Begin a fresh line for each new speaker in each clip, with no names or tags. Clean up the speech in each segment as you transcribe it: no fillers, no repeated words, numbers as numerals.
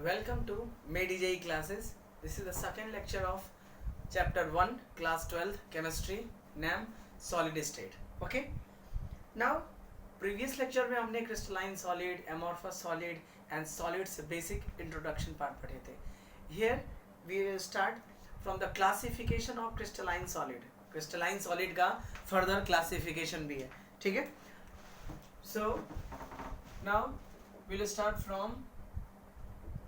Welcome to MADJE classes. This is the second lecture of chapter 1 class 12 chemistry name solid state. Okay. Now previous lecture में हमने crystalline solid, amorphous solid and solids basic introduction part पढ़े थे. Here we will start from the classification of crystalline solid. Crystalline solid का further classification भी है. ठीक है. So now we will start from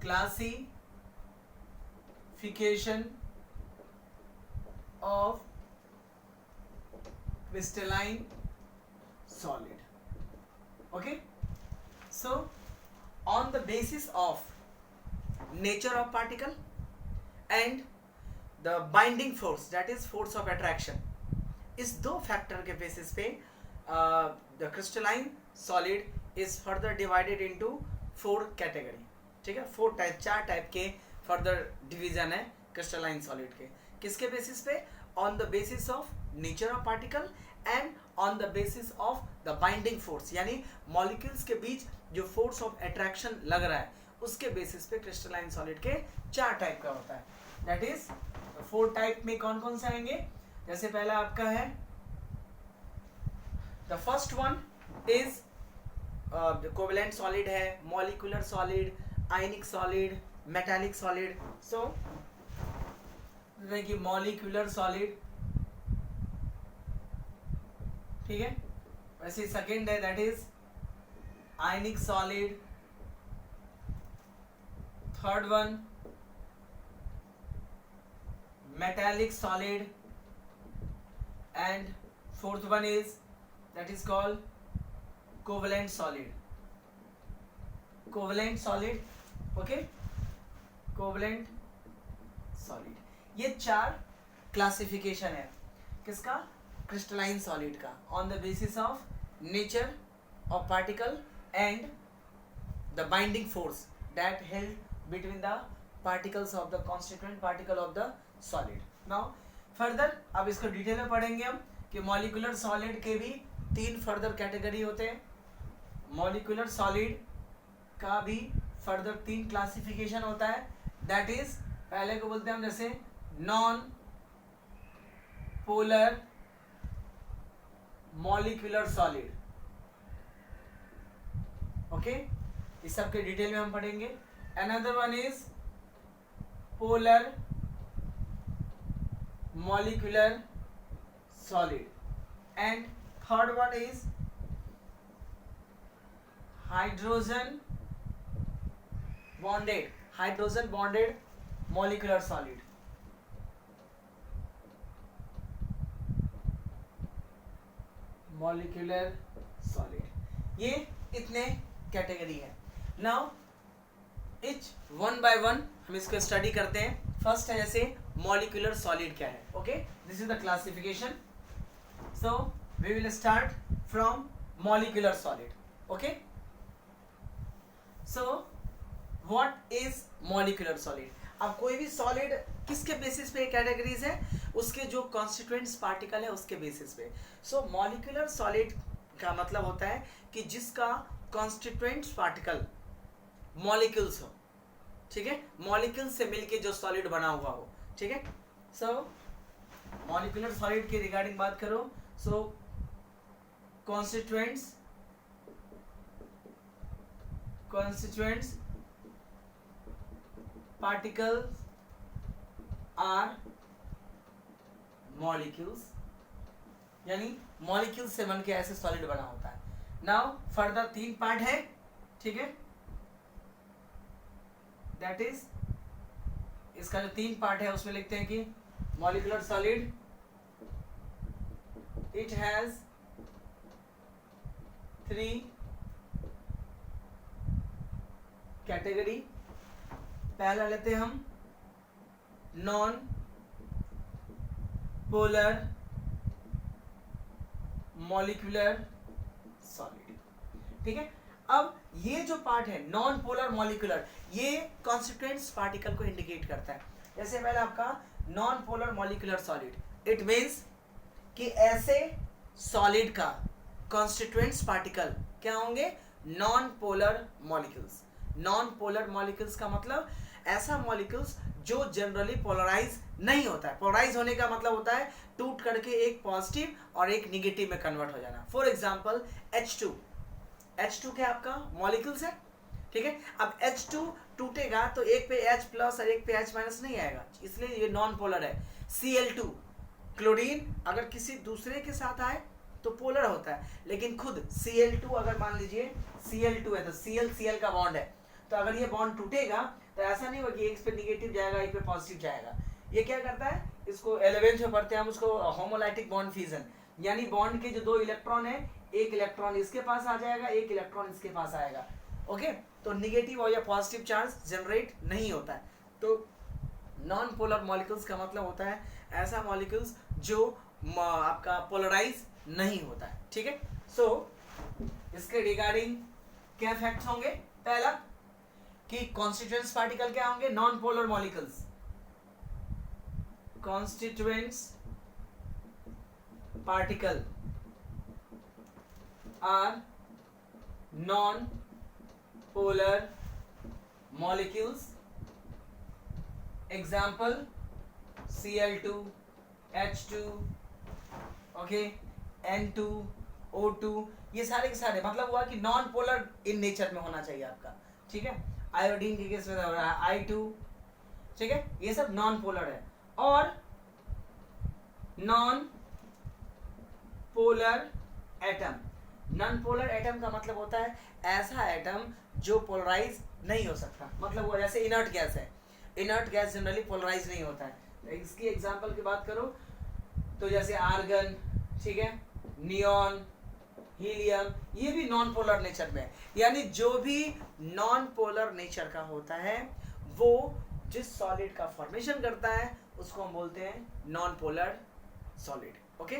classification of crystalline solid. Okay, so on the basis of nature of particle and the binding force, that is force of attraction, इस दो factor के basis पे the crystalline solid is further divided into 4 category. ठीक है, 4 type के further division है crystalline solid के. किसके बेसिस पे? On the basis of nature of particle and on the basis of the binding force, यानी मॉलिक्यूल्स के बीच जो फोर्स ऑफ अट्रैक्शन लग रहा है उसके बेसिस पे क्रिस्टलाइन सॉलिड के 4 टाइप का होता है. दैट इज 4 टाइप में कौन कौन से आएंगे? जैसे पहला आपका है the first one is covalent solid है, molecular solid, ionic solid, metallic solid. So कि मॉलिक्यूलर सॉलिड, ठीक है. वैसे सेकेंड है that is ionic solid. Third one metallic solid and fourth one is that is called covalent solid. Covalent solid, okay, covalent solid. ये 4 classification है किसका? Crystalline solid का, on the basis of nature of particle and the binding force that held between the particles of the constituent particle of the solid. Now further अब इसको detail में पढ़ेंगे हम कि मॉलिक्यूलर सॉलिड के भी 3 फर्दर कैटेगरी होते हैं. मॉलिक्यूलर सॉलिड का भी फर्दर 3 क्लासिफिकेशन होता है. दैट इज पहले को बोलते हैं हम जैसे non polar molecular solid. Okay, इस सब के डिटेल में हम पढ़ेंगे. Another one is polar molecular solid and third one is hydrogen bonded molecular solid. Molecular solid, ये इतने कैटेगरी है. Now each one by one हम इसको स्टडी करते हैं. फर्स्ट है जैसे मॉलिक्यूलर सॉलिड क्या है. Okay, this is the classification. So we will start from molecular solid. Okay, so what is molecular solid? अब कोई भी सॉलिड किसके बेसिस पे कैटेगरीज है? उसके जो कॉन्स्टिट्यूएंट्स पार्टिकल है उसके बेसिस पे. सो मॉलिक्यूलर सॉलिड का मतलब होता है कि जिसका कॉन्स्टिट्यूएंट्स पार्टिकल मॉलिक्यूल्स हो. ठीक है, मॉलिक्यूल से मिलके जो सॉलिड बना हुआ हो. ठीक है, सो मॉलिक्यूलर सॉलिड के रिगार्डिंग बात करो. सो कॉन्स्टिट्यूएंट्स particles are molecules, यानी मॉलिक्यूल से बन के ऐसे सॉलिड बना होता है. नाउ फर्दर 3 पार्ट है. ठीक है, दैट इज इसका जो 3 पार्ट है उसमें लिखते हैं कि molecular solid it has 3 category. पहला लेते हैं हम नॉन पोलर मॉलिक्यूलर सॉलिड. ठीक है, अब ये जो पार्ट है नॉन पोलर मॉलिक्यूलर, ये कॉन्स्टिट्यूएंट्स पार्टिकल को इंडिकेट करता है. जैसे पहला आपका non polar molecular solid, it means कि ऐसे सॉलिड का कॉन्स्टिट्यूएंट्स पार्टिकल क्या होंगे? Non polar molecules. Non polar molecules का मतलब ऐसा मॉलिक्यूल्स जो जनरली पोलराइज नहीं होता है। पोलराइज होने का मतलब होता है टूट करके एक पॉजिटिव और एक निगेटिव में कन्वर्ट हो जाना। फॉर एग्जांपल H2, H2 क्या आपका मॉलिक्यूल्स है, ठीक है। अब H2 टूटेगा तो एक पे H प्लस और एक पे H माइनस नहीं आएगा, इसलिए ये नॉन पोलर है। Cl2, क्लोरीन अगर किसी दूसरे के साथ आए तो पोलर होता है, लेकिन खुद Cl2 अगर मान लीजिए Cl2 है तो Cl का बॉन्ड है, तो अगर ये बॉन्ड टूटेगा तो ऐसा नहीं होगा कि एक पे निगेटिव जाएगा एक पे पॉजिटिव जाएगा। ये क्या करता है, इसको 11th में पढ़ते हैं हम उसको होमोलाइटिक बॉन्ड फ्यूजन, यानी बॉन्ड के जो दो इलेक्ट्रॉन है, एक इलेक्ट्रॉन इसके पास आ जाएगा एक इलेक्ट्रॉन इसके पास आएगा, ओके। तो निगेटिव और या पॉजिटिव चार्ज जनरेट नहीं होता है। तो नॉन पोलर मॉलिक्यूल्स का मतलब होता है ऐसा मॉलिक्यूल्स जो आपका पोलराइज नहीं होता है, ठीक है। सो इसके रिगार्डिंग क्या फैक्ट्स होंगे, पहला कि कॉन्स्टिट्यूएंट्स पार्टिकल क्या होंगे, non polar molecules, constituents particle are non polar molecules, example Cl2, H2, okay, N2, O2, ये सारे के सारे मतलब हुआ कि नॉन पोलर इन नेचर में होना चाहिए आपका, ठीक है। आयोडीन के केस में हो रहा है I2, ठीक है, ये सब नॉन पोलर है। और non polar atom, non polar atom का मतलब होता है ऐसा एटम जो पोलराइज नहीं हो सकता, मतलब वो जैसे इनर्ट गैस है, इनर्ट गैस जनरली पोलराइज नहीं होता है। तो इसकी एग्जांपल की बात करो तो जैसे आर्गन, ठीक है, नियॉन, हीलियम, ये भी नॉन पोलर नेचर में है। यानी जो भी नॉन पोलर नेचर का होता है वो जिस सॉलिड का फॉर्मेशन करता है उसको हम बोलते हैं non polar solid, okay.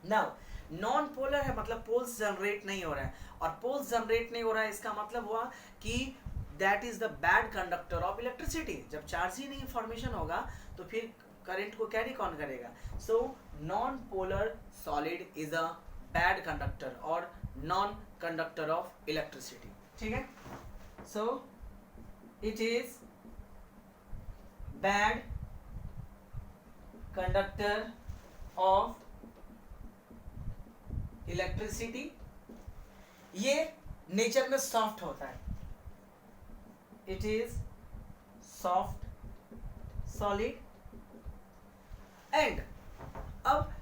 Now non polar है मतलब पोल्स जनरेट नहीं हो रहा है, और पोल्स जनरेट नहीं हो रहा है इसका मतलब हुआ कि that is the bad conductor of electricity. जब चार्ज ही नहीं फॉर्मेशन होगा तो फिर करंट को कैरी कौन करेगा। So non polar solid is a bad conductor और नॉन कंडक्टर ऑफ इलेक्ट्रिसिटी, ठीक है। So it is bad conductor of electricity. ये नेचर में सॉफ्ट होता है, it is soft solid. And अब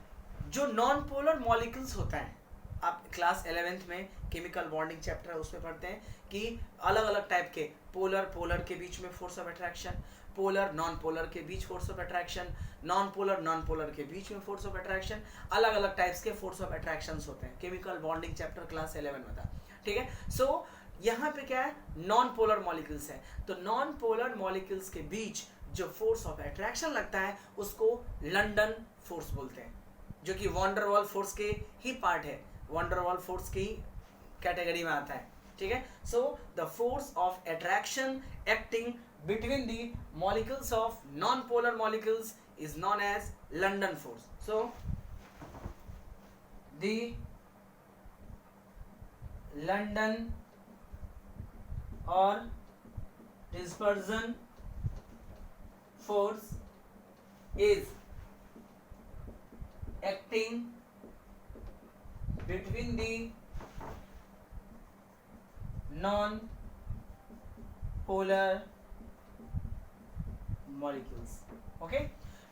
जो नॉन पोलर मॉलिक्यूल्स होता है, आप क्लास 11th में केमिकल बॉन्डिंग चैप्टर है उसमें पढ़ते हैं कि अलग अलग टाइप के पोलर, पोलर के बीच में force of attraction, polar non polar के बीच force of attraction, non polar के बीच में फोर्स ऑफ अट्रैक्शन, अलग अलग टाइप्स के फोर्स ऑफ अट्रैक्शंस होते हैं। केमिकल बॉन्डिंग चैप्टर क्लास 11 में था, ठीक है। सो यहाँ पे क्या है, नॉन पोलर मॉलिक्यूल्स है, तो नॉन पोलर मॉलिक्यूल्स के बीच जो फोर्स ऑफ अट्रैक्शन लगता है उसको लंदन फोर्स बोलते हैं, जो कि वॉन्डरवॉल फोर्स के ही पार्ट है, वॉन्डरवॉल फोर्स की कैटेगरी में आता है, ठीक है। So the force of attraction acting between the molecules of non-polar molecules is known as London force. So the London or dispersion force is acting between the non-polar molecules, okay.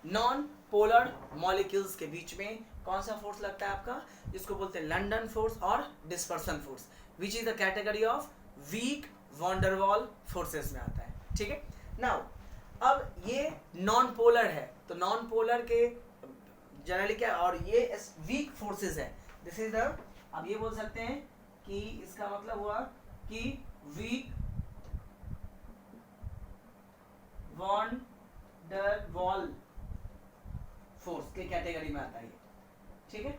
Non polar molecules के बीच में कौन सा force लगता है आपका, जिसको बोलते हैं लंदन फोर्स और dispersion force, which is the category of weak van der Waals forces में आता है, ठीक है। नाउ अब ये नॉन पोलर है, तो नॉन पोलर के जनरली क्या, और ये वीक फोर्सेस है, दिस इज द, अब ये बोल सकते हैं कि इसका मतलब हुआ कि वीक वॉन्डरवॉल फोर्स के कैटेगरी में आता है, ठीक है।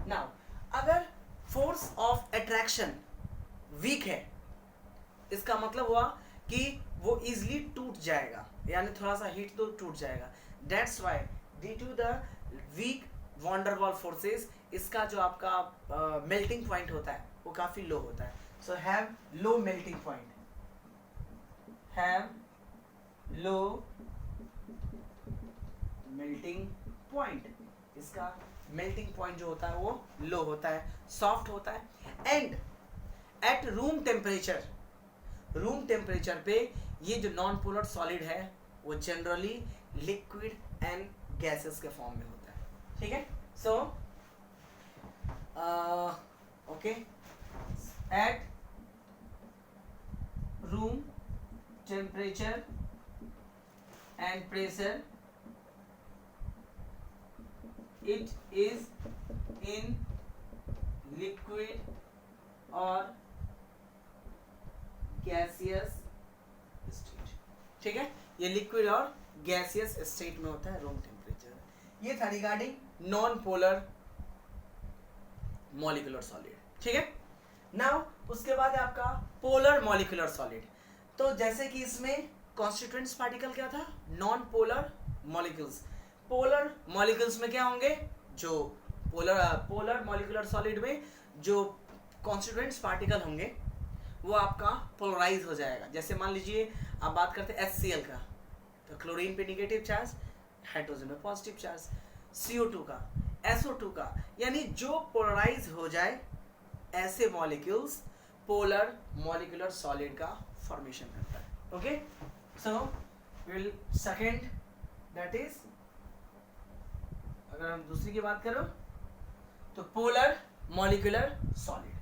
नाउ अगर फोर्स ऑफ अट्रैक्शन वीक है, इसका मतलब हुआ कि वो इजिली टूट जाएगा, यानी थोड़ा सा हीट तो टूट जाएगा। That's why due to the weak van der Waals forces इसका जो आपका मेल्टिंग पॉइंट होता है वो काफी लो होता है, so have low melting point, have low melting point, इसका मेल्टिंग पॉइंट जो होता है वो लो होता है, सॉफ्ट होता है। एंड एट रूम टेम्परेचर पे ये जो नॉन पोलर सॉलिड है वो जनरली लिक्विड एंड गैसेस के फॉर्म में होता है। ठीक है, so okay, eight room temperature and pressure it is in liquid or gaseous state। ठीक है, ये लिक्विड और गैसियस स्टेट में होता है रूम टेम्परेचर। ये था regarding non polar molecular solid. ठीक है, नाउ उसके बाद है आपका पोलर मॉलिक्यूलर सॉलिड। तो जैसे कि इसमें कॉन्स्टिट्यूएंट्स पार्टिकल क्या था, non polar molecules. Polar molecules में क्या होंगे, जो पोलर मॉलिक्यूलर सॉलिड में जो कॉन्स्टिट्यूएंट्स पार्टिकल होंगे वो आपका पोलराइज हो जाएगा। जैसे मान लीजिए आप बात करते हैं HCl का, तो क्लोरीन पे नेगेटिव चार्ज, हाइड्रोजन पे पॉजिटिव चार्ज, CO2 का, SO2 का, यानी जो पोलराइज हो जाए ऐसे मॉलिक्यूल्स पोलर मॉलिक्यूलर सॉलिड का फॉर्मेशन करता है। Okay, so will second, that is अगर हम दूसरी की बात करो तो polar molecular solid.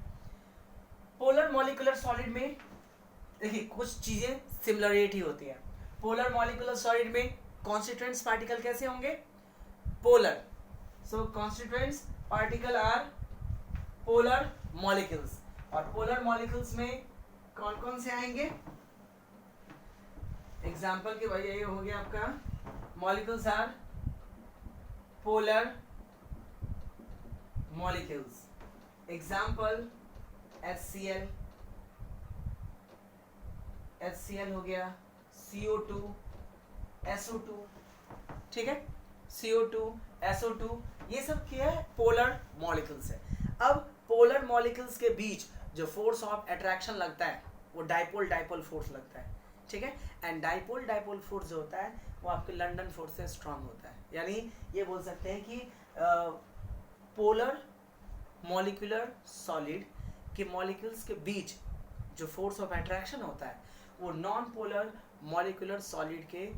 Polar molecular solid में देखिए कुछ चीजें सिमिलरिटी होती है। पोलर मॉलिक्यूलर सॉलिड में कॉन्स्टिट्यूएंट्स पार्टिकल कैसे होंगे, polar. So constituents particle are polar molecules, और पोलर मॉलिक्यूल्स में कौन कौन से आएंगे, एग्जाम्पल के वजह ये हो गया आपका, molecules are polar molecules, example HCl, HCl हो गया, CO2, SO2। ठीक है, CO2, SO2 ये सब क्या है, पोलर मॉलिक्यूल्स है। अब पोलर मॉलिक्यूल्स के बीच जो फोर्स ऑफ अट्रैक्शन लगता है वो डाइपोल डाइपोल फोर्स लगता है। ठीक है, एंड डाइपोल डाइपोल फोर्स जो होता है वो आपके लंडन फोर्स से स्ट्रांग होता है। यानी ये बोल सकते हैं कि पोलर मॉलिक्यूलर सॉलिड के मॉलिक्यूल्स के बीच जो फोर्स ऑफ अट्रैक्शन होता है वो नॉन पोलर मॉलिक्यूलर सॉलिड के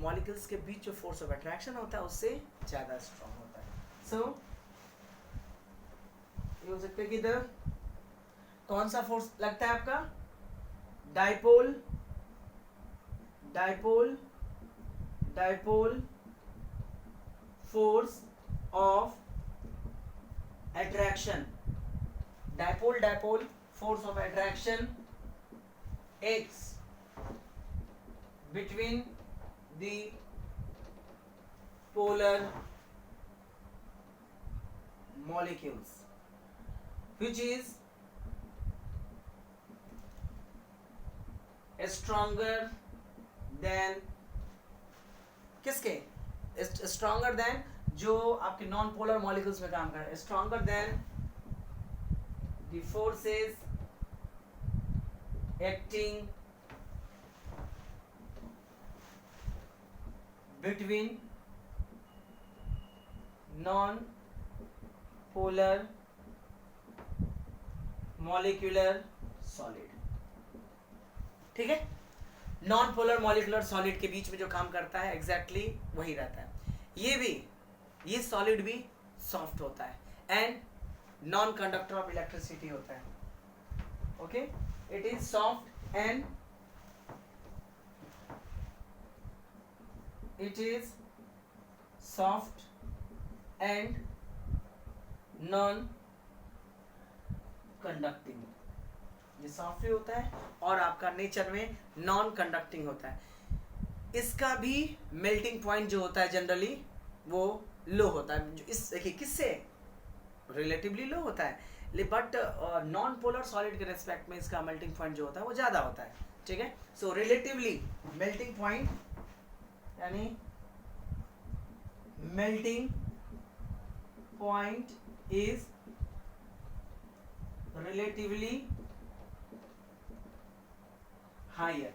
मॉलिक्यूल्स के बीच जो फोर्स ऑफ अट्रैक्शन होता है उससे ज़्यादा स्ट्रांग होता है। सो ये हो सकता है कि इधर कौन सा फोर्स लगता है आपका, dipole dipole dipole force of attraction, dipole force of attraction acts between the polar molecules which is stronger than किसके, stronger than जो आपके नॉन पोलर मॉलिक्यूल्स में काम कर रहे हैं, stronger than the forces acting between non polar molecular solid. ठीक है, नॉन पोलर मॉलिक्यूलर सॉलिड के बीच में जो काम करता है एग्जैक्टली वही रहता है। ये सॉलिड भी सॉफ्ट होता है and non conductor of electricity होता है। Okay, it is soft and non conducting. ये सॉफ्ट भी होता है और आपका नेचर में नॉन कंडक्टिंग होता है। इसका भी मेल्टिंग पॉइंट जो होता है जनरली वो लो होता है। इस देखिए किससे रिलेटिवली लो होता है, बट नॉन पोलर सॉलिड के रेस्पेक्ट में इसका मेल्टिंग पॉइंट जो होता है वो ज़्यादा होता है। ठीक है, सो रिलेटिवली मेल्टिंग पॉइंट यानी melting point is relatively higher.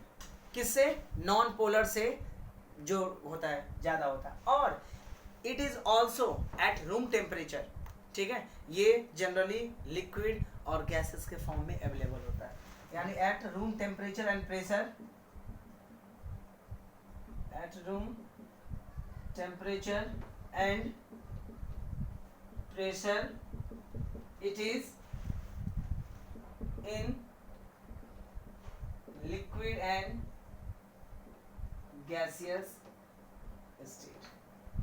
किससे, नॉन पोलर से जो होता है ज़्यादा होता है, और it is also at room temperature, ठीक है, ये जनरली लिक्विड और गैसेस के फॉर्म में अवेलेबल होता है, यानी at room temperature and pressure, at room temperature and pressure it is in liquid and gaseous state,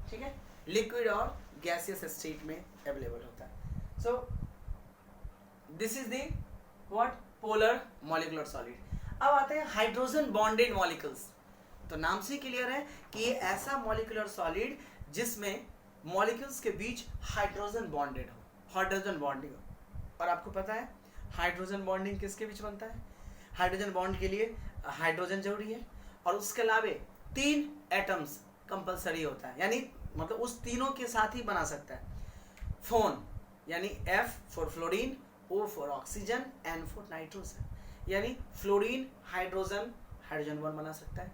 ठीक है, लिक्विड और गैसियस स्टेट में अवेलेबल होता है। So this is the what, polar molecular solid. अब आते हैं हाइड्रोजन बॉन्डेड मॉलिक्यूल्स। तो नाम से क्लियर है कि ये ऐसा मॉलिक्यूलर सॉलिड जिसमें मॉलिक्यूल्स के बीच हाइड्रोजन बॉन्डेड हो, हाइड्रोजन बॉन्डिंग हो। और आपको पता है हाइड्रोजन बॉन्डिंग किसके बीच बनता है, हाइड्रोजन बॉन्ड के लिए हाइड्रोजन जरूरी है, और उसके अलावे 3 एटम्स कंपलसरी होता है, यानी मतलब उस तीनों के साथ ही बना सकता है। फोन यानी F for fluorine, O for oxygen, N for nitrogen, यानी फ्लोरीन हाइड्रोजन हाइड्रोजन बॉन्ड बना सकता है,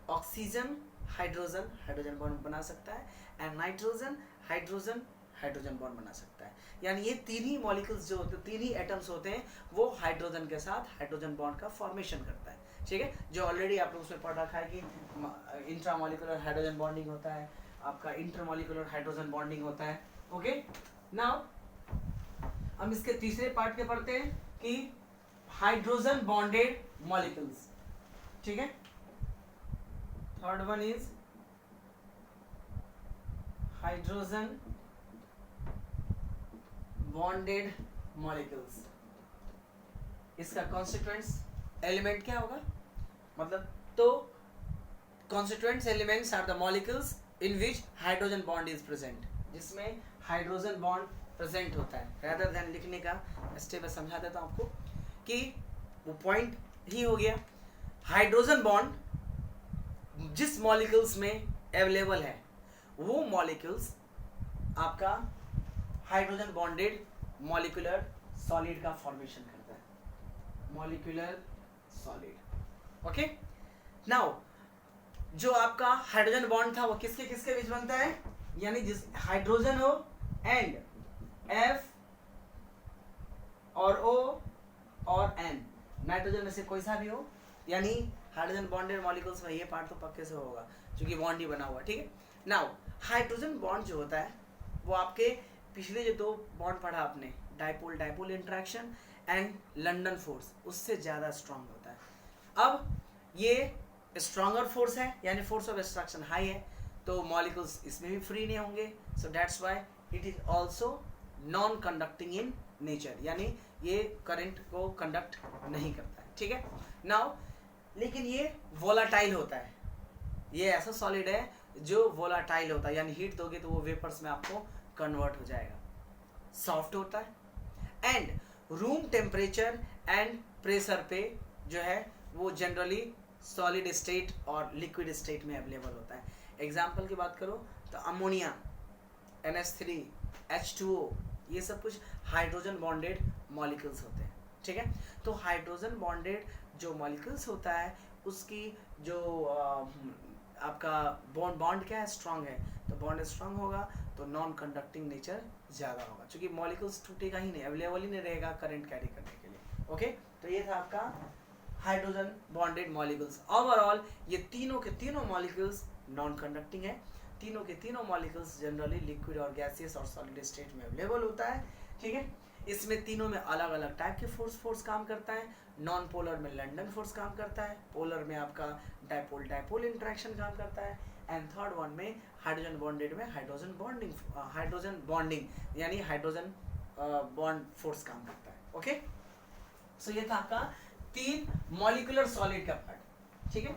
ऑक्सीजन हाइड्रोजन हाइड्रोजन बॉन्ड बना सकता है, and nitrogen hydrogen hydrogen bond बना सकता है। यानी ये तीन ही मॉलिक्यूल्स जो होते हैं, तीन ही एटम्स होते हैं, वो हाइड्रोजन के साथ हाइड्रोजन बॉन्ड का फॉर्मेशन करता है, ठीक है, जो ऑलरेडी आप लोग उसमें पढ़ रखा है कि इंट्रामॉलिक्यूलर हाइड्रोजन बॉन्डिंग होता है, आपका इंटरमॉलिक्यूलर हाइड्रोजन बॉन्डिंग होता है। ओके, नाउ हम इसके तीसरे पार्ट के पढ़ते हैं कि हाइड्रोजन बॉन्डेड मॉलिक्यूल्स, ठीक है। Third one is hydrogen bonded molecules. इसका कॉन्स्टिट्यूएंट्स एलिमेंट क्या होगा, मतलब तो constituents elements are the molecules in which hydrogen bond is present, जिसमें हाइड्रोजन बॉन्ड प्रेजेंट होता है। रेदर देन लिखने का स्टेप में समझा देता हूं आपको कि वो पॉइंट ही हो गया, हाइड्रोजन बॉन्ड जिस मॉलिक्यूल्स में अवेलेबल है वो मॉलिक्यूल्स आपका हाइड्रोजन बॉन्डेड मॉलिक्यूलर सॉलिड का फॉर्मेशन करता है, मॉलिक्यूलर सॉलिड। ओके, नाउ जो आपका हाइड्रोजन बॉन्ड था वो किसके किसके बीच बनता है, यानी जिस हाइड्रोजन हो एंड F और O और N, नाइट्रोजन में से कोई सा भी हो, यानी हाइड्रोजन बॉन्डेड मॉलिक्यूल्स में ये पार्ट तो पक्के से होगा क्योंकि बॉन्ड ही बना हुआ, ठीक है। नाउ हाइड्रोजन बॉन्ड जो होता है वो आपके पिछले जो 2 बॉन्ड पढ़ा आपने, dipole dipole interaction and London force, उससे ज़्यादा स्ट्रांग होता है। अब ये स्ट्रॉन्गर फोर्स है, यानी फोर्स ऑफ एक्सट्रैक्शन हाई है, तो मॉलिक्यूल्स इसमें भी फ्री नहीं होंगे, so that's why it is also known conducting in nature, यानी ये करंट को कंडक्ट नहीं करता है, ठीक है। नाउ लेकिन ये वोलाटाइल होता है, ये ऐसा सॉलिड है जो वोलाटाइल होता है, यानी हीट दोगे तो वो वेपर्स में आपको कन्वर्ट हो जाएगा, सॉफ्ट होता है, and room temperature and pressure पे जो है वो जनरली सॉलिड स्टेट और लिक्विड स्टेट में अवेलेबल होता है। एग्जाम्पल की बात करो तो अमोनिया, NH3, H2O, ये सब कुछ हाइड्रोजन बॉन्डेड मॉलिक्यूल्स होते हैं, ठीक है। तो हाइड्रोजन बॉन्डेड जो मॉलिक्यूल्स होता है उसकी जो आपका बॉन्ड क्या है, स्ट्रांग है, तो बॉन्ड स्ट्रांग होगा तो नॉन कंडक्टिंग नेचर ज़्यादा होगा, क्योंकि मॉलिक्यूल्स टूटेगा ही नहीं, अवेलेबल ही नहीं रहेगा करंट कैरी करने के लिए। ओके, तो ये था आपका हाइड्रोजन बॉन्डेड मॉलिक्यूल्स। ओवरऑल ये तीनों के तीनों मॉलिक्यूल्स नॉन कंडक्टिंग है, तीनों के तीनों मॉलिक्यूल्स जनरली लिक्विड और गैसियस और सॉलिड स्टेट में अवेलेबल होता है, ठीक है। इसमें तीनों में अलग अलग टाइप के फोर्स काम करता है। नॉन पोलर में लंडन फोर्स काम करता है, पोलर में आपका डाइपोल डाइपोल इंटरेक्शन काम करता है, एंड थर्ड वन में हाइड्रोजन बॉन्डेड में हाइड्रोजन बॉन्डिंग यानी हाइड्रोजन बॉन्ड फोर्स काम करता है। ओके, सो ये था आपका 3 मॉलिक्यूलर सॉलिड का पार्ट, ठीक है।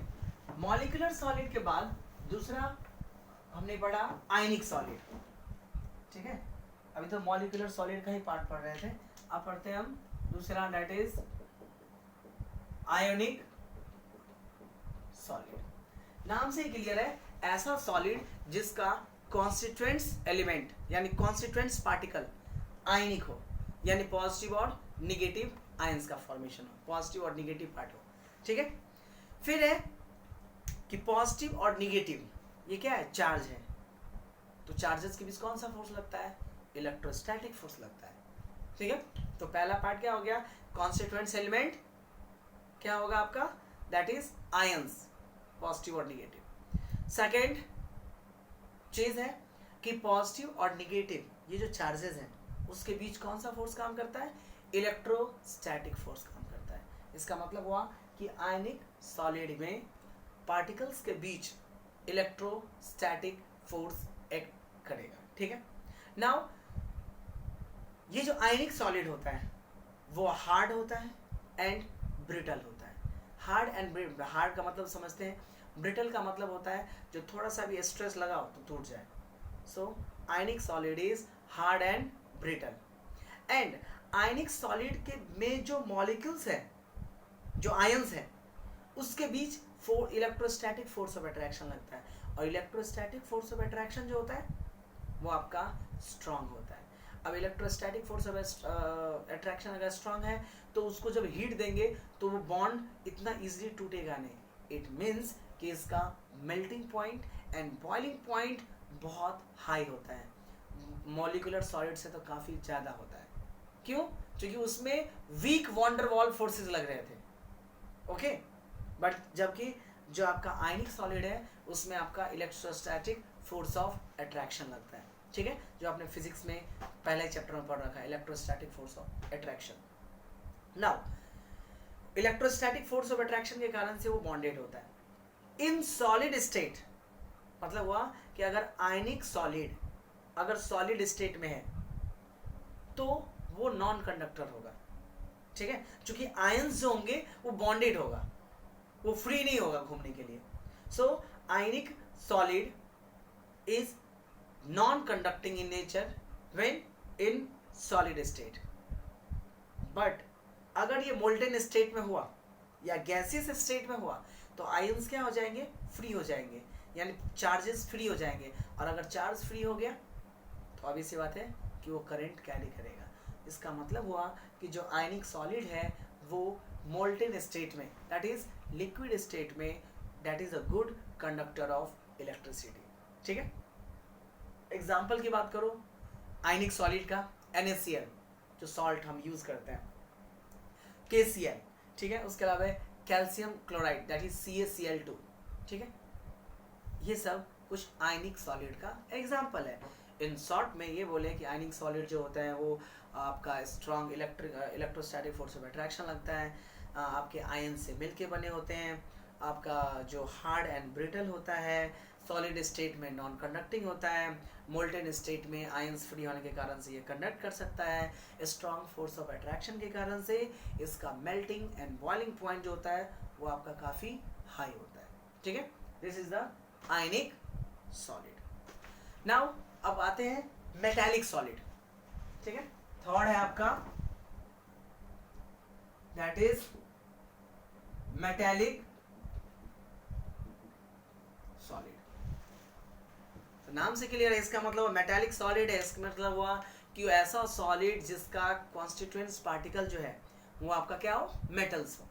मॉलिक्यूलर सॉलिड के बाद दूसरा हमने पढ़ा आयनिक सॉलिड, ठीक है। अभी तो मॉलिक्यूलर सॉलिड का ही पार्ट पढ़ रहे थे, अब पढ़ते हैं हम दूसरा, दैट इज आयोनिक सॉलिड। नाम से ही क्लियर है, ऐसा सॉलिड जिसका कॉन्स्टिट्यूएंट्स एलिमेंट यानी कॉन्स्टिट्यूएंट्स पार्टिकल आयनिक हो, यानी पॉजिटिव और निगेटिव आयंस का फॉर्मेशन हो, पॉजिटिव और निगेटिव पार्ट हो, ठीक है। फिर है कि पॉजिटिव और निगेटिव ये क्या है, चार्ज है, तो चार्जेस के बीच कौन सा फोर्स लगता है, इलेक्ट्रोस्टैटिक फोर्स लगता है। ठीक है, तो पहला पार्ट क्या हो गया, कॉन्स्टिट्यूएंट्स एलिमेंट क्या होगा आपका, दैट इज आयंस, पॉजिटिव और निगेटिव। सेकेंड चीज है कि पॉजिटिव और निगेटिव ये जो चार्जेस हैं उसके बीच कौन सा फोर्स काम करता है, इलेक्ट्रोस्टैटिक फोर्स काम करता है। इसका मतलब हुआ कि आयनिक सॉलिड में पार्टिकल्स के बीच इलेक्ट्रोस्टैटिक फोर्स एक्ट करेगा। ठीक है, नाउ ये जो आयनिक सॉलिड होता है वो हार्ड होता है एंड ब्रिटल होता है। हार्ड एंड हार्ड का मतलब समझते हैं, ब्रिटल का मतलब होता है जो थोड़ा सा भी स्ट्रेस लगाओ तो टूट जाए। So ionic solid is hard and brittle. And ionic solid के में जो मॉलिक्यूल्स है, जो आयंस है, उसके बीच इलेक्ट्रोस्टैटिक फोर्स ऑफ अट्रैक्शन लगता है, और इलेक्ट्रोस्टैटिक फोर्स ऑफ अट्रैक्शन जो होता है वो आपका स्ट्रांग होता है। अब इलेक्ट्रोस्टैटिक फोर्स ऑफ अट्रैक्शन अगर स्ट्रांग है तो उसको जब हीट देंगे तो वो बॉन्ड इतना इजीली टूटेगा नहीं। इट मीन्स कि इसका melting point and boiling point बहुत हाई होता है, मॉलिक्यूलर सॉलिड से तो काफ़ी ज़्यादा होता है। क्यों? क्योंकि उसमें वीक वॉन्डर वॉल फोर्सेस लग रहे थे। ओके, बट जबकि जो आपका आयनिक सॉलिड है उसमें आपका इलेक्ट्रोस्टैटिक फोर्स ऑफ अट्रैक्शन लगता है। ठीक है, जो आपने फिजिक्स में पहले चैप्टर में पढ़ रखा है, electrostatic force of attraction. Now electrostatic force of attraction के कारण से वो बॉन्डेड होता है इन सॉलिड स्टेट। मतलब हुआ कि अगर आयनिक सॉलिड अगर सॉलिड स्टेट में है तो वो नॉन कंडक्टर होगा। ठीक है, क्योंकि आयंस जो होंगे वो बॉन्डेड होगा, वो फ्री नहीं होगा घूमने के लिए। So ionic solid is non conducting in nature when in solid state. But अगर ये मोल्टेन स्टेट में हुआ या गैसियस स्टेट में हुआ तो आयंस क्या हो जाएंगे, फ्री हो जाएंगे, यानी चार्जेस फ्री हो जाएंगे। और अगर चार्ज फ्री हो गया तो ऑब्वियस सी बात है कि वो करंट कैरी करेगा। इसका मतलब हुआ कि जो आयनिक सॉलिड है वो मोल्टेन स्टेट में, दैट इज लिक्विड स्टेट में, that is a good conductor of electricity. ठीक है, एग्जाम्पल की बात करो आयनिक सॉलिड का, NaCl जो सॉल्ट हम यूज करते हैं, KCl, ठीक है, उसके अलावा calcium chloride that is CaCl2। ठीक है, ये सब कुछ आयनिक सॉलिड का एग्जाम्पल है। इन शॉर्ट में ये बोले कि आयनिक सॉलिड जो होता है वो आपका strong electrostatic force of attraction लगता है, आपके आयन से मिलके बने होते हैं, आपका जो हार्ड एंड ब्रिटल होता है, सॉलिड स्टेट में नॉन कंडक्टिंग होता है, मोल्टेन स्टेट में आयंस फ्री होने के कारण से ये कंडक्ट कर सकता है, स्ट्रॉन्ग फोर्स ऑफ अट्रैक्शन के कारण से इसका मेल्टिंग एंड बॉइलिंग पॉइंट जो होता है वो आपका काफ़ी हाई होता है। ठीक है, this is the ionic solid. Now अब आते हैं मेटालिक सॉलिड। ठीक है, थर्ड है आपका दैट इज मेटालिक सॉलिड। तो नाम से क्लियर है, इसका मतलब मेटालिक सॉलिड है, इसका मतलब हुआ कि ऐसा सॉलिड जिसका कॉन्स्टिट्यूएंट्स पार्टिकल जो है वो आपका क्या हो, मेटल्स हो।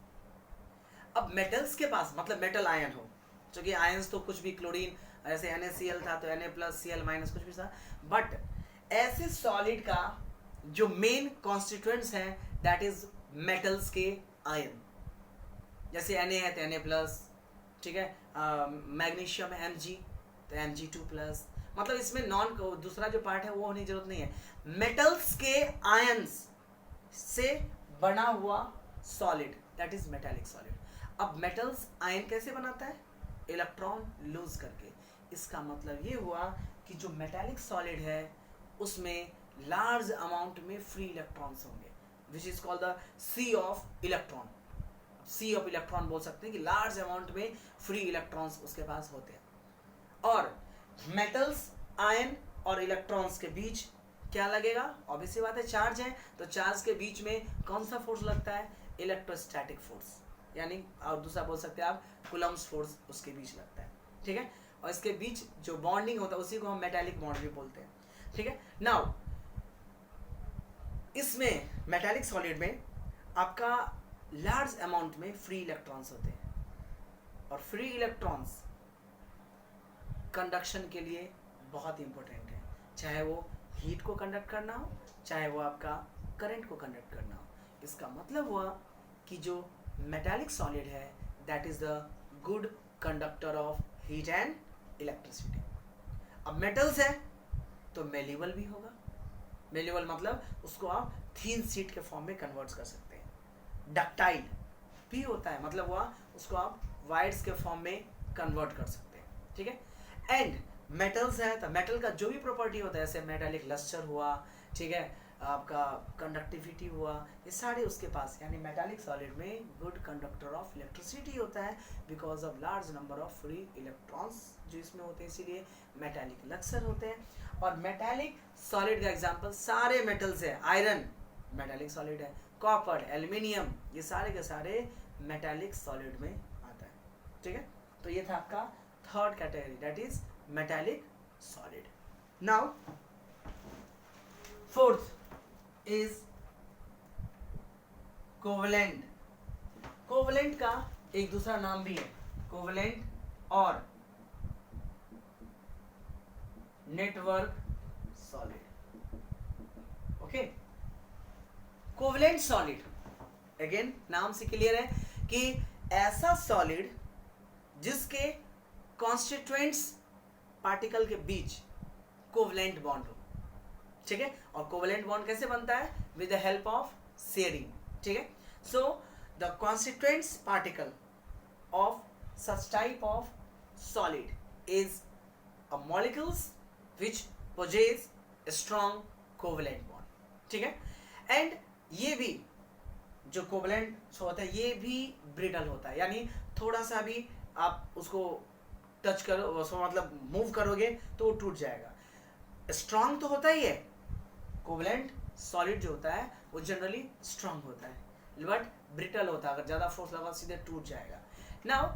अब मेटल्स के पास मतलब मेटल आयन हो, क्योंकि आयंस तो कुछ भी, क्लोरीन ऐसे NaCl था तो Na+Cl- कुछ भी था, बट ऐसे सॉलिड का जो मेन कॉन्स्टिट्यूएंट्स हैं दैट इज मेटल्स के आयन। जैसे Na है तो Na+, ठीक है, मैग्नीशियम है Mg तो Mg2+, मतलब इसमें नॉन दूसरा जो पार्ट है वो होने की जरूरत नहीं है। मेटल्स के आयंस से बना हुआ solid that is metallic solid. अब मेटल्स आयन कैसे बनाता है, इलेक्ट्रॉन लूज करके। इसका मतलब ये हुआ कि जो मेटालिक सॉलिड है उसमें लार्ज अमाउंट में फ्री इलेक्ट्रॉन्स होंगे, which is called the sea of electron. Sea of electron बोल सकते हैं कि लार्ज अमाउंट में फ्री इलेक्ट्रॉन्स उसके पास होते हैं। और मेटल्स आयन और इलेक्ट्रॉन्स के बीच क्या लगेगा, ऑब्वियस सी बात है चार्ज है, तो चार्ज के बीच में कौन सा फोर्स लगता है, इलेक्ट्रोस्टैटिक फोर्स, यानी और दूसरा बोल सकते हैं आप कूलम्ब्स फोर्स उसके बीच लगता है। ठीक है, और इसके बीच जो बॉन्डिंग होता है उसी को हम मेटालिक बॉन्ड भी बोलते हैं। ठीक है, नाउ इसमें मेटालिक सॉलिड में आपका लार्ज अमाउंट में फ्री इलेक्ट्रॉन्स होते हैं, और फ्री इलेक्ट्रॉन्स कंडक्शन के लिए बहुत इंपॉर्टेंट है, चाहे वो हीट को कंडक्ट करना हो, चाहे वो आपका करंट को कंडक्ट करना हो। इसका मतलब हुआ कि जो मेटालिक सॉलिड है that is the good conductor of heat and electricity. अब मेटल्स है तो मेल्यूबल भी होगा। मेल्यूबल मतलब उसको आप थीन शीट के फॉर्म में कन्वर्ट कर सकते हैं। डक्टाइल भी होता है, मतलब वह उसको आप वायर्स के फॉर्म में कन्वर्ट कर सकते हैं, ठीक है। एंड मेटल्स है तो मेटल का जो भी प्रॉपर्टी होता है, जैसे मेटालिक लस्टर हुआ, ठीक है, आपका कंडक्टिविटी हुआ, ये सारे उसके पास, यानी मेटालिक सॉलिड में गुड कंडक्टर ऑफ इलेक्ट्रिसिटी होता है because of large number of free electrons जो इसमें होते हैं, इसीलिए मेटालिक लस्टर होते हैं। और मेटालिक सॉलिड का एग्जांपल सारे मेटल्स है। आयरन मेटालिक सॉलिड है, कॉपर, एल्युमिनियम, ये सारे के सारे मेटालिक सॉलिड में आता है, ठीक है। तो ये था आपका third category, that is metallic solid. Now fourth is covalent. Covalent का एक दूसरा नाम भी है, कोवलेंट और network solid. Okay, covalent solid again नाम से क्लियर है कि ऐसा सॉलिड जिसके कॉन्स्टिट्यूएंट्स पार्टिकल के बीच कोवलेंट बॉन्ड हो, ठीक है। और कोवलेंट बॉन्ड कैसे बनता है? With the help of sharing, ठीक है। So the constituents particle of such type of solid is a molecules which possess a strong covalent bond, ठीक है। एंड ये भी जो कोवलेंट होता है ये भी ब्रिटल होता है, यानी थोड़ा सा भी आप उसको टच करो, उसको मतलब मूव करोगे तो वो टूट जाएगा। स्ट्रांग तो होता ही है, कोवलेंट सॉलिड जो होता है वो जनरली स्ट्रांग होता है, बट ब्रिटल होता है, अगर ज़्यादा फोर्स लगा सीधे टूट जाएगा। नाउ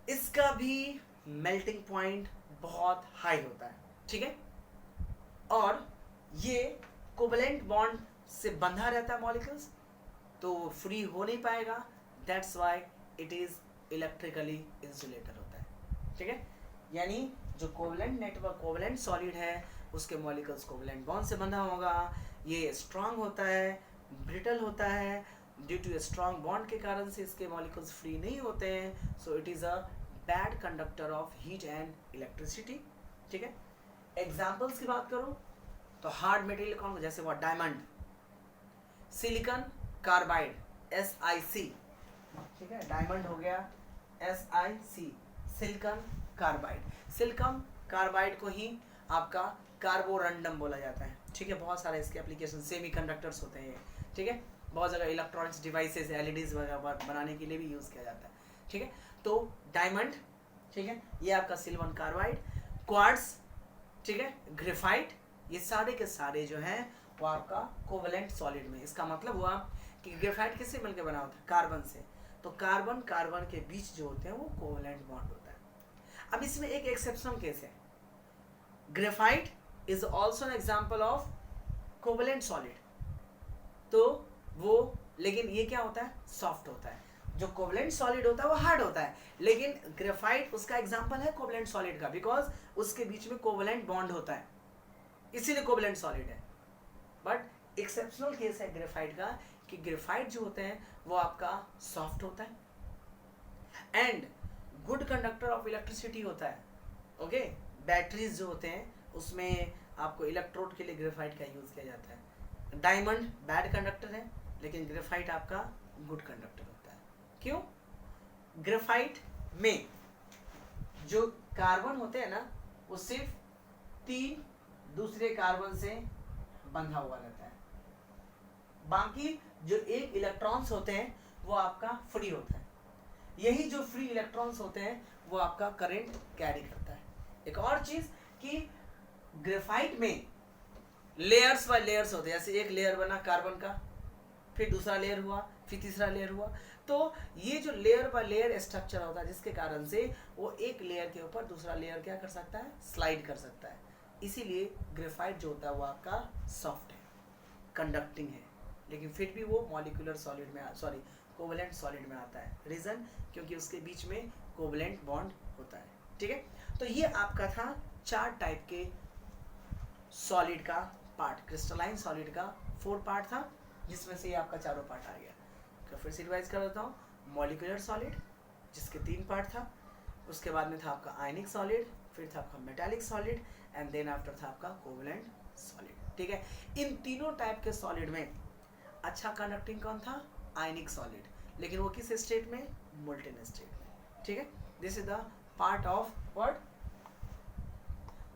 इसका भी मेल्टिंग पॉइंट बहुत हाई होता है, ठीक है। और ये कोवलेंट बॉन्ड से बंधा रहता है मॉलिक्यूल्स, तो फ्री हो नहीं पाएगा, that's why it is electrically insulator होता है, ठीक है। यानी जो कोवलेंट नेटवर्क कोवलेंट सॉलिड है उसके मॉलिक्यूल्स कोवलेंट बॉन्ड से बंधा होगा, ये स्ट्रांग होता है, ब्रिटल होता है, ड्यू टू स्ट्रांग बॉन्ड के कारण से इसके मॉलिक्यूल्स फ्री नहीं होते हैं, so it is a bad conductor of heat and electricity, ठीक है। एग्जाम्पल्स की बात करूं तो हार्ड मटेरियल कौन, जैसे वो डायमंड, सिलिकॉन कार्बाइड SiC, ठीक है, डायमंड हो गया SiC, silicon carbide. Silicon carbide को ही आपका कार्बोरंडम बोला जाता है, ठीक है। बहुत सारे इसके एप्लीकेशन, सेमीकंडक्टर्स होते हैं, ठीक है, बहुत जगह इलेक्ट्रॉनिक्स डिवाइसेस LEDs वगैरह बनाने के लिए भी यूज़ किया जाता है, ठीक है। तो डायमंड, ठीक है, ये आपका सिलिकॉन कार्बाइड, क्वार्ट्ज, ठीक है, ग्रेफाइट, ये सारे के सारे जो हैं वो आपका कोवलेंट सॉलिड में। इसका मतलब हुआ कि ग्रेफाइट किससे मिलकर बना होता है? कार्बन से, तो कार्बन कार्बन के बीच जो होते हैं वो कोवलेंट बॉन्ड होता है। अब इसमें एक एक्सेप्शनल केस है, graphite is also an example of covalent solid, तो वो, लेकिन ये क्या होता है? सॉफ्ट होता है। जो कोवलेंट सॉलिड होता है वो हार्ड होता है, लेकिन ग्रेफाइट उसका एग्जांपल है कोवलेंट सॉलिड का, बिकॉज उसके बीच में कोवलेंट बॉन्ड होता है, इसीलिए कोवलेंट सॉलिड है। बट एक्सेप्शनल केस है ग्रेफाइट का कि ग्रेफाइट जो होते हैं वो आपका सॉफ्ट होता है and good conductor of electricity होता है, ओके। बैटरीज जो होते हैं उसमें आपको इलेक्ट्रोड के लिए ग्रेफाइट का यूज किया जाता है। डायमंड बैड कंडक्टर है, लेकिन ग्रेफाइट आपका गुड कंडक्टर होता है। क्यों? ग्रेफाइट में जो कार्बन होते हैं ना वो सिर्फ 3 दूसरे कार्बन से बंधा हुआ रहता है, बाकी जो एक इलेक्ट्रॉन्स होते हैं वो आपका फ्री होता है। यही जो फ्री इलेक्ट्रॉन्स होते हैं वो आपका करंट कैरी करता है। एक और चीज कि ग्रेफाइट में लेयर्स बाय लेयर्स होते हैं, जैसे एक लेयर बना कार्बन का, फिर दूसरा लेयर हुआ, फिर तीसरा लेयर हुआ, तो ये जो लेयर बाय लेयर स्ट्रक्चर होता है जिसके कारण से वो एक लेयर के ऊपर दूसरा लेयर क्या कर सकता है? स्लाइड कर सकता है। इसीलिए ग्रेफाइट जो होता है वो आपका सॉफ्ट है, कंडक्टिंग है, लेकिन फिर भी वो मॉलिक्यूलर सॉलिड में कोवलेंट सॉलिड में आता है। रीजन? क्योंकि उसके बीच में कोवलेंट बॉन्ड होता है। ठीक है, तो ये आपका था 4 टाइप के सॉलिड का पार्ट, क्रिस्टलाइन सॉलिड का 4 पार्ट था, जिसमें से ये आपका चारों पार्ट आ गया। तो फिर से रिवाइज कर देता हूँ, मॉलिक्यूलर सॉलिड जिसके 3 पार्ट था, उसके बाद में था आपका आयनिक सॉलिड, फिर था आपका metallic solid, and then after था आपका कोवलेंट सॉलिड। ठीक है, इन तीनों टाइप के सॉलिड में अच्छा कंडक्टिंग कौन था? आयनिक सॉलिड, लेकिन वो किस स्टेट में? मोल्टेन स्टेट में। ठीक है, this is the part of what?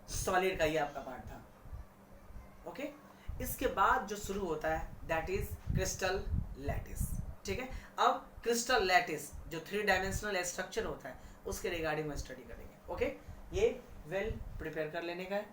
Solid का ये आपका पार्ट था। ओके, इसके बाद जो शुरू होता है दैट इज क्रिस्टल लैटिस। ठीक है, अब क्रिस्टल लैटिस जो 3 डायमेंशनल स्ट्रक्चर होता है उसके रिगार्डिंग में स्टडी करेंगे। ओके, ये वेल प्रिपेयर कर लेने का है।